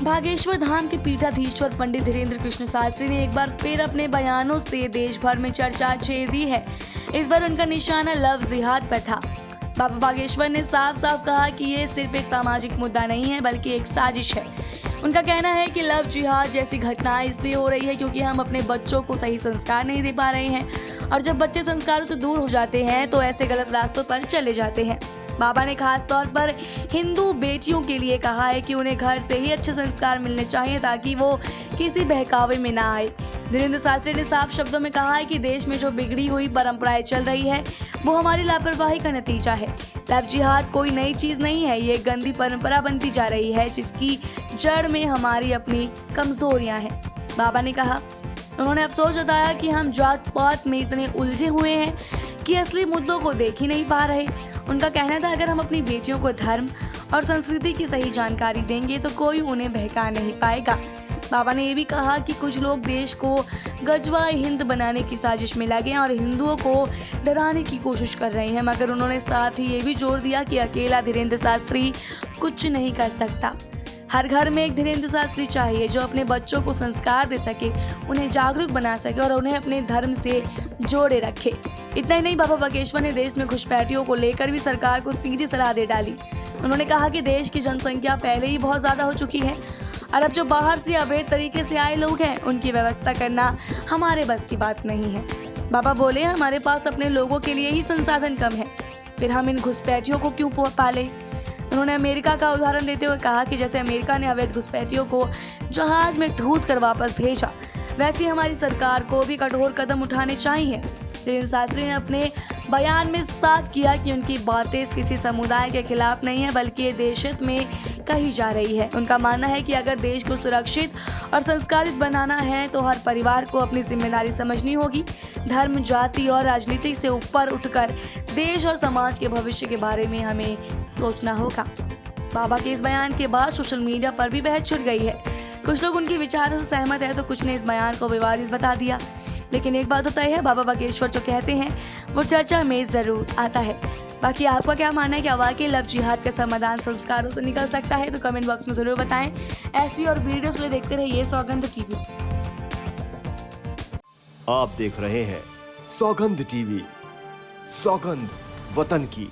भागेश्वर धाम के पीठाधीश्वर पंडित धीरेन्द्र कृष्ण शास्त्री ने एक बार फिर अपने बयानों से देश भर में चर्चा छेड़ दी है। इस बार उनका निशाना लव जिहाद पर था। बाबा बागेश्वर ने साफ साफ कहा कि ये सिर्फ एक सामाजिक मुद्दा नहीं है बल्कि एक साजिश है। उनका कहना है कि लव जिहाद जैसी घटनाएं इसलिए हो रही है क्योंकि हम अपने बच्चों को सही संस्कार नहीं दे पा रहे हैं, और जब बच्चे संस्कारों से दूर हो जाते हैं तो ऐसे गलत रास्तों पर चले जाते हैं। बाबा ने खास तौर पर हिंदू बेटियों के लिए कहा है कि उन्हें घर से ही अच्छे संस्कार मिलने चाहिए ताकि वो किसी बहकावे में ना आए। धीरेन्द्र शास्त्री ने साफ शब्दों में कहा है कि देश में जो बिगड़ी हुई परंपराएं चल रही है वो हमारी लापरवाही का नतीजा है। लव जिहाद कोई नई चीज नहीं है, ये गंदी परंपरा बनती जा रही है जिसकी जड़ में हमारी अपनी कमजोरियां हैं, बाबा ने कहा। उन्होंने अफसोस जताया कि हम जात पात में इतने उलझे हुए हैं कि असली मुद्दों को देख ही नहीं पा रहे। उनका कहना था अगर हम अपनी बेटियों को धर्म और संस्कृति की सही जानकारी देंगे तो कोई उन्हें बहका नहीं पाएगा। बाबा ने ये भी कहा कि कुछ लोग देश को गजवा हिंद बनाने की साजिश में लगे हैं और हिंदुओं को डराने की कोशिश कर रहे हैं, मगर उन्होंने साथ ही ये भी जोर दिया कि अकेला धीरेन्द्र शास्त्री कुछ नहीं कर सकता। हर घर में एक धीरेन्द्र शास्त्री चाहिए जो अपने बच्चों को संस्कार दे सके, उन्हें जागरूक बना सके और उन्हें अपने धर्म से जोड़े रखे। इतना ही नहीं, बाबा बागेश्वर ने देश में घुसपैठियों को लेकर भी सरकार को सीधी सलाह दे डाली। उन्होंने कहा कि देश की जनसंख्या पहले ही बहुत ज्यादा हो चुकी है और अब जो बाहर से अवैध तरीके से आए लोग हैं उनकी व्यवस्था करना हमारे बस की बात नहीं है। बाबा बोले हमारे पास अपने लोगों के लिए ही संसाधन कम है, फिर हम इन घुसपैठियों को क्यों पाले। उन्होंने अमेरिका का उदाहरण देते हुए कहा कि जैसे अमेरिका ने अवैध घुसपैठियों को जहाज में ठूस कर वापस भेजा, वैसे हमारी सरकार को भी कठोर कदम उठाने चाहिए। धीरेन्द्र शास्त्री ने अपने बयान में साफ किया कि उनकी बातें किसी समुदाय के खिलाफ नहीं है बल्कि ये देश हित में कही जा रही है। उनका मानना है कि अगर देश को सुरक्षित और संस्कारित बनाना है तो हर परिवार को अपनी जिम्मेदारी समझनी होगी। धर्म, जाति और राजनीति से ऊपर उठकर देश और समाज के भविष्य के बारे में हमें सोचना होगा। बाबा के इस बयान के बाद सोशल मीडिया पर भी बहस छिड़ गई है। कुछ लोग उनके विचारों से सहमत है तो कुछ ने इस बयान को विवादित बता दिया, लेकिन एक बात तो तय है, बाबा बागेश्वर जो कहते हैं वो चर्चा में जरूर आता है। बाकी आपका क्या मानना है, क्या वाकई लव जिहाद का समाधान संस्कारों से निकल सकता है? तो कमेंट बॉक्स में जरूर बताएं। ऐसी और वीडियोस के लिए देखते रहिए सौगंध टीवी। आप देख रहे हैं सौगंध टीवी, सौगंध वतन की।